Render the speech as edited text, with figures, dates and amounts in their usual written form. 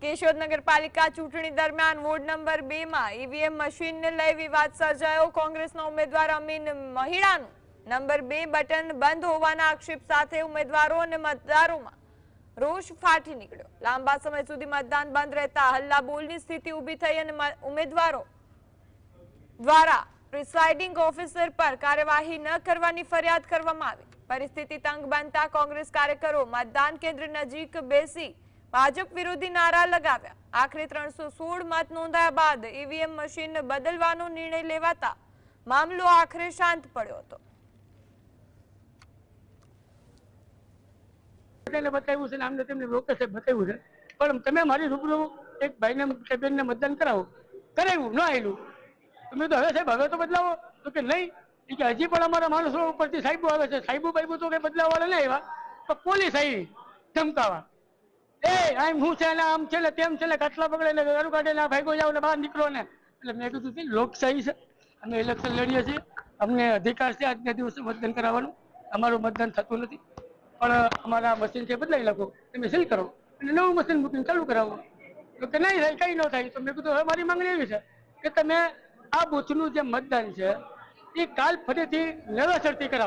કેશોદ નગરપાલિકા ચૂંટણી દરમિયાન વોર્ડ નંબર 2 માં ઈવીએમ મશીનને લઈ વિવાદ સર્જાયો। કોંગ્રેસના ઉમેદવાર અમીન મહિડાનું નંબર 2 બટન બંધ હોવાના આક્ષેપ સાથે ઉમેદવારો અને મતદારોમાં રોષ ફાટી નીકળ્યો। લાંબા સમય સુધી મતદાન બંધ રહેતા હલ્લાબોલની સ્થિતિ ઊભી થઈ અને ઉમેદવારો દ્વારા પ્રિસાઇડિંગ ઓફિસર પર કાર્યવાહી ન કરવાની ફરિયાદ કરવામાં આવી। પરિસ્થિતિ તંગ બનતા કોંગ્રેસ કાર્યકરો મતદાન કેન્દ્ર નજીક બેસી ભાજપ વિરોધી નારા લગાવ્યા। આખરે 316 મત નોંધાયા બાદ ઈવીએમ મશીન બદલવાનો નિર્ણય લેવાતા મામલો આખરે શાંત પડ્યો હતો। બતાવ્યું છે, આમને તેમને લોકેશે બતાવ્યું છે, પણ તમે મારી રૂબરૂ એક ભાઈને બેનને મતદાન કરાવો, કરાવ્યું ન આવેલું, તમે તો હવે સાહેબ હવે તો બદલાવો, તો કે નહીં, કે હજી પણ અમારા માણસો ઉપરથી સાહેબો આવે છે, સાહેબો બાઈબો તો કઈ બદલાવવાળા નહીં આવ્યા, તો પોલીસ આવી ધમકાવા, આમ હું છે ને આમ છે ને તેમ છે ને કાટલા પકડે ને ગાડું કાઢે ને ભાઈગો જાવ ને બહાર નીકળો ને। એટલે મેં કીધું કે લોકશાહી છે, અમે ઇલેક્શન લડીએ છીએ, અમને અધિકાર છે આજના દિવસે મતદાન કરાવવાનું, અમારું મતદાન થતું નથી, પણ અમારા મશીન છે બદલાવી નાખો, તમે સીલ કરો અને નવું મશીન બુકિંગ ચાલુ કરાવો। તો કે નહીં થાય, કઈ ન થાય। તો મેં કીધું હવે મારી માંગણી એવી છે કે તમે આ બૂથનું જે મતદાન છે એ કાલ ફરીથી નવેસરથી કરાવો।